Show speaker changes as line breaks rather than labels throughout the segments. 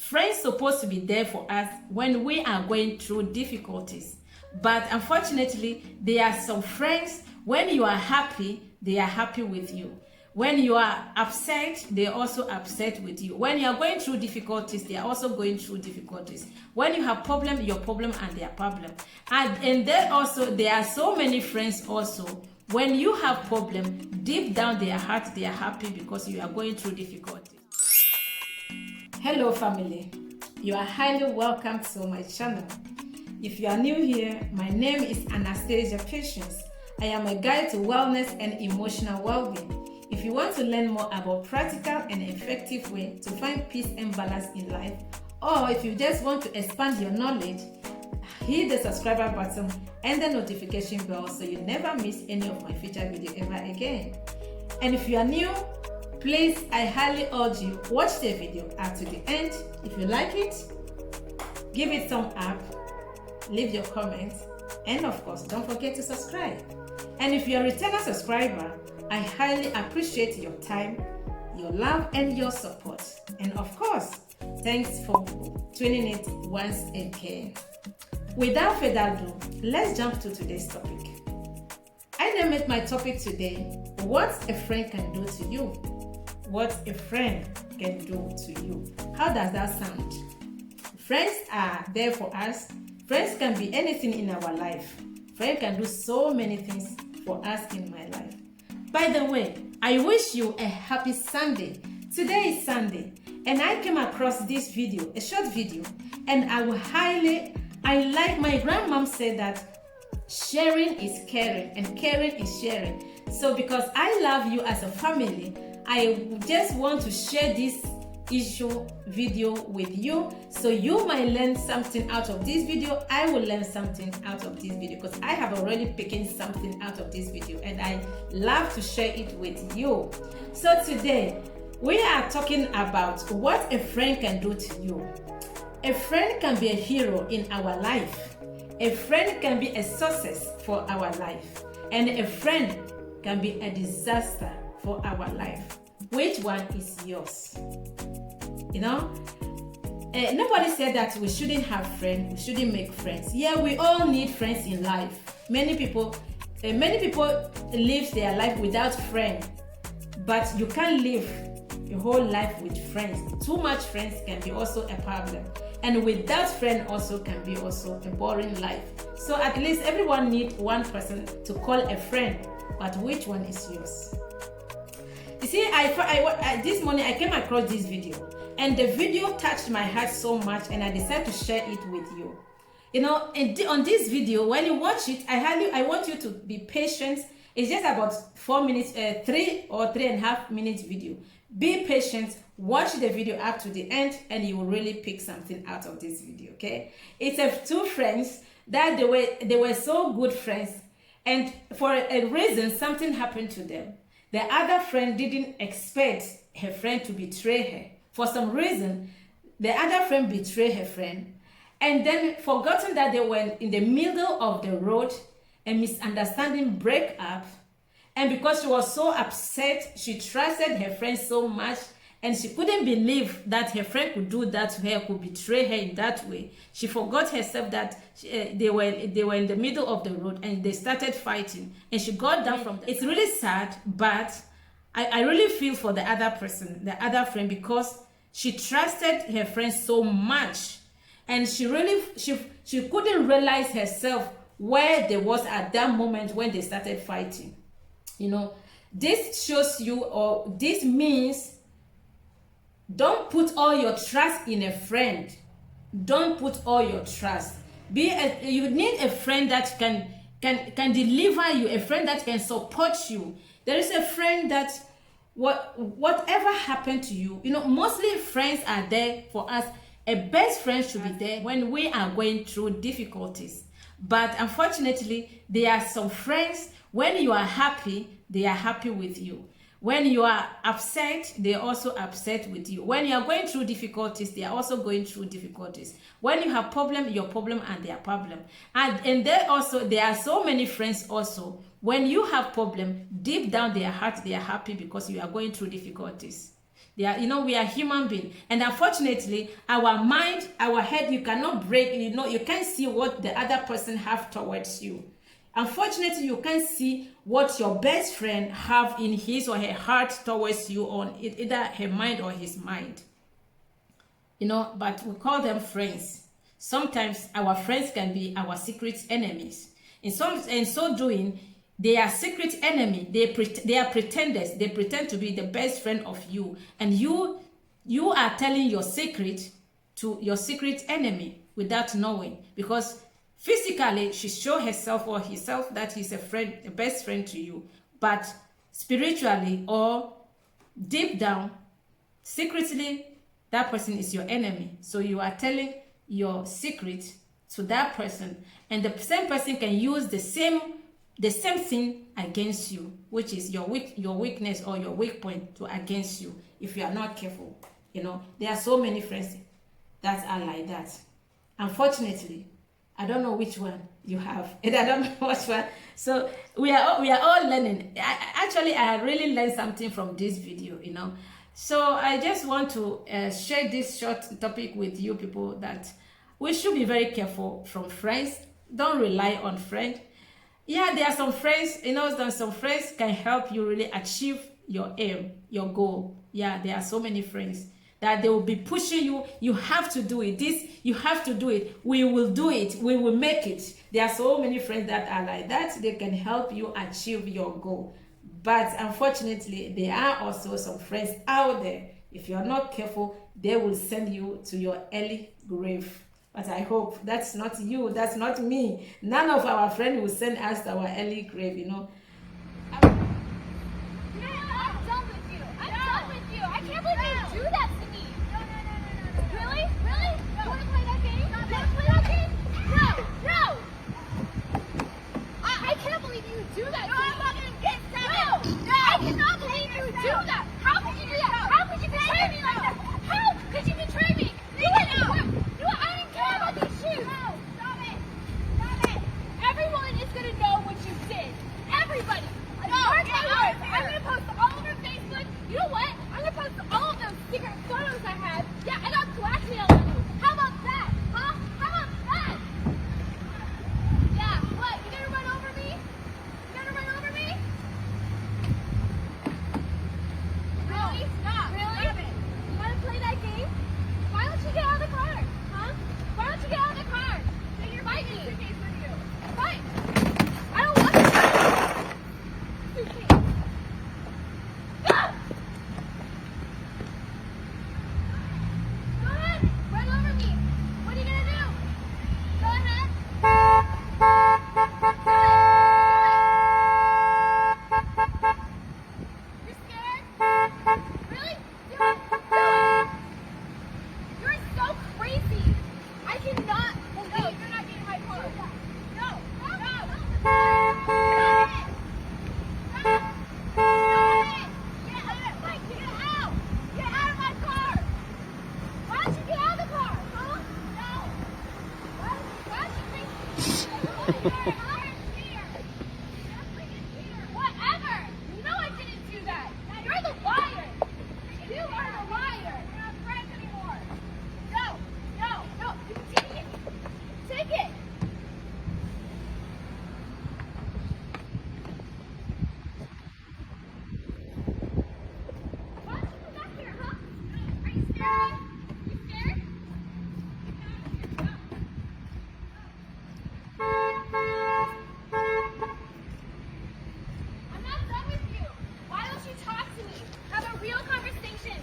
Friends supposed to be there for us when we are going through difficulties. But unfortunately, there are some friends, when you are happy, they are happy with you. When you are upset, they are also upset with you. When you are going through difficulties, they are also going through difficulties. When you have problem, your problem and their problem. And then also, there are so many friends also. When you have problem, deep down their heart, they are happy because you are going through difficulties. Hello family, you are highly welcome to my channel. If you are new here, my name is Anastasia. I am a guide to wellness and emotional well-being. If you want to learn more about practical and effective way to find peace and balance in life, or if you just want to expand your knowledge, hit the subscriber button and the notification bell so you never miss any of my future videos ever again. And if you are new, please, I highly urge you, watch the video up to the end. If you like it, give it some up, leave your comments, and of course, don't forget to subscribe. And if you're a returning subscriber, I highly appreciate your time, your love, and your support. And of course, thanks for tuning in once again. Without further ado, let's jump to today's topic. I named my topic today, what a friend can do to you. What a friend can do to you. How does that sound? Friends are there for us. Friends can be anything in our life. Friends can do so many things for us in my life. By the way, I wish you a happy Sunday. Today is Sunday, and I came across this video, a short video, and I like my grandmom said that sharing is caring and caring is sharing. So because I love you as a family, I just want to share this video with you, so you might learn something out of this video. I will learn something out of this video because I have already picked something out of this video and I love to share it with you. So today we are talking about what a friend can do to you. A friend can be a hero in our life. A friend can be a success for our life, and a friend can be a disaster for our life. Which one is yours? You know, nobody said that we shouldn't have friends, we shouldn't make friends. Yeah, we all need friends in life. Many people live their life without friends, but you can't live your whole life with friends. Too much friends can be also a problem, and without friends also can be also a boring life. So at least everyone needs one person to call a friend, but which one is yours? You see, this morning I came across this video, and the video touched my heart so much, and I decided to share it with you. You know, on this video, when you watch it, I want you to be patient. It's just about 4 minutes, 3 or 3.5 minutes video. Be patient, watch the video up to the end, and you will really pick something out of this video, okay? It's of two friends that they were so good friends, and for a reason, something happened to them. The other friend didn't expect her friend to betray her. For some reason, the other friend betrayed her friend, and then forgotten that they were in the middle of the road, a misunderstanding break up, and because she was so upset, she trusted her friend so much, and she couldn't believe that her friend could do that to her, could betray her in that way. She forgot herself that they were in the middle of the road, and they started fighting, and she got down from that. It's really sad, but I really feel for the other person, the other friend, because she trusted her friend so much, and she couldn't realize herself where they was at that moment when they started fighting. You know, this shows you, or this means, don't put all your trust in a friend. Don't put all your trust. You need a friend that can deliver you, a friend that can support you. There is a friend that whatever happened to you, you know, mostly friends are there for us. A best friend should be there when we are going through difficulties. But unfortunately, there are some friends, when you are happy, they are happy with you. When you are upset, they are also upset with you. When you are going through difficulties, they are also going through difficulties. When you have problem, your problem and their problem. And there are so many friends also. When you have problem, deep down their heart, they are happy because you are going through difficulties. They are, we are human beings, and unfortunately, our mind, our head, you cannot break. You can't see what the other person have towards you. Unfortunately, you can't see what your best friend have in his or her heart towards you, on either her mind or his mind. But we call them friends. Sometimes our friends can be our secret enemies. In so doing, they are secret enemy. They are pretenders. They pretend to be the best friend of you, and you are telling your secret to your secret enemy without knowing, because physically she show herself or himself that he's a friend, a best friend to you, but spiritually or deep down, secretly, that person is your enemy. So you are telling your secret to that person, and the same person can use the same thing against you, which is your weakness or your weak point against you, if you are not careful. There are so many friends that are like that. Unfortunately, I don't know which one you have, and I don't know which one. So we are all learning. I really learned something from this video. So I just want to share this short topic with you people, that we should be very careful from friends. Don't rely on friends. Yeah, there are some friends, that some friends can help you really achieve your aim, your goal. Yeah, there are so many friends that they will be pushing you. You have to do it. This, you have to do it. We will do it. We will make it. There are so many friends that are like that. They can help you achieve your goal. But unfortunately, there are also some friends out there. If you're not careful, they will send you to your early grave. But I hope that's not you, that's not me. None of our friends will send us to our early grave,
I'm done with you. I'm done with you. I can't believe you do that to me. No. Really? Really? You want to play that game? You want to play that game? No. I can't believe you do that to me. I'm not going to get that. No. I cannot believe you do that. How could you do that? How could you betray me like that? How could you betray me? I didn't care about these shoes. No, stop it. Everyone is going to know what you did. Everybody. I'm going to post all over Facebook. You know what? I'm going to post all of those secret photos I had. Yeah, I got blackmailed on you. How about that? Huh? How about that? Yeah, what? You going to run over me? Really? Stop. Really? Stop it. You want to play that game? Why don't you get out of the car? Huh? Why don't you get out of the car? Take your suitcase with you. Fine. I don't want the suitcase. Ah! Go ahead. Run over me. What are you going to do? Go ahead. Do it. You're scared? Really? Do it. You're so crazy. I cannot believe you're not getting my car. No. Stop it. Get out. Get out of my car. Why don't you get out of the car? Huh? No. Why don't you make me? Whatever. You know I didn't do that. You're the liar. You are the liar. We're not friends anymore. No. You take it. Why don't you come back here, huh? Are you scared? You scared? I'm not done with you. Why don't you talk to me? Have a real conversation.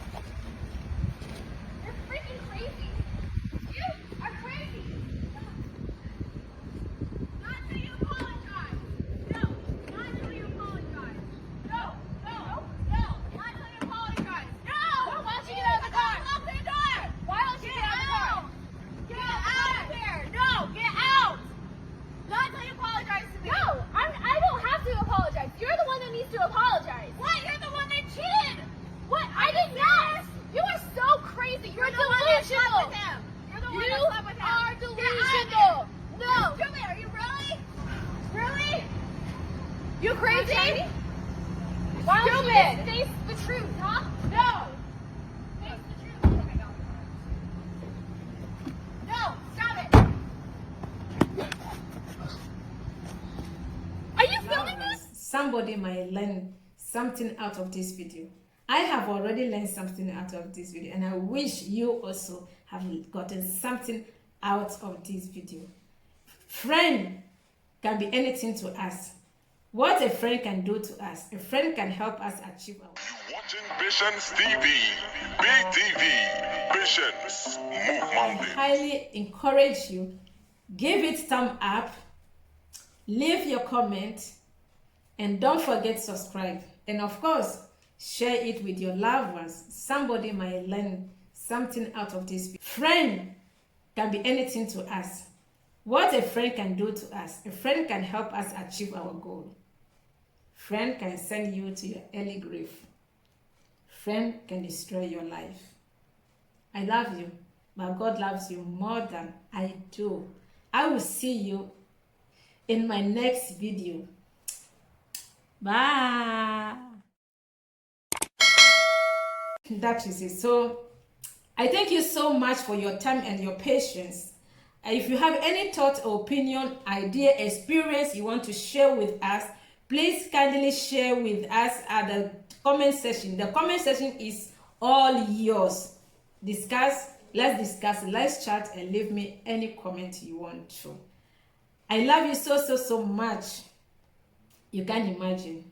You're freaking crazy. You are crazy. Not until you apologize. No. Not until you apologize. No. Not until you apologize. No. Why don't you get out of the car? Lock the door. Why don't you get out of the car? Get out of there. No. Get out. Not until you apologize to me. No. I don't have to apologize. You're the one that needs to apologize. What? You're the one that cheated. What? I did not. You are so crazy. You're delusional. You're the one that slept with him. You are delusional. No. Julie, are you really? You crazy? Why don't you just face the truth, huh? No.
somebody might learn something out of this video. I have already learned something out of this video, and I wish you also have gotten something out of this video. Friend can be anything to us. What a friend can do to us, a friend can help us achieve our...
You're watching Patience TV, BTV, Patience, Move
I
Mountain.
highly encourage you, give it thumb up, leave your comment, and don't forget to subscribe. And of course, share it with your loved ones. Somebody might learn something out of this. Friend can be anything to us. What a friend can do to us, a friend can help us achieve our goal. Friend can send you to your early grave. Friend can destroy your life. I love you, but God loves you more than I do. I will see you in my next video. Bye. That is it. So I thank you so much for your time and your patience. If you have any thought or opinion, idea, experience you want to share with us, please kindly share with us at the comment section. The comment section is all yours. Let's discuss, let's chat, and leave me any comment you want to. I love you so much. You can't imagine.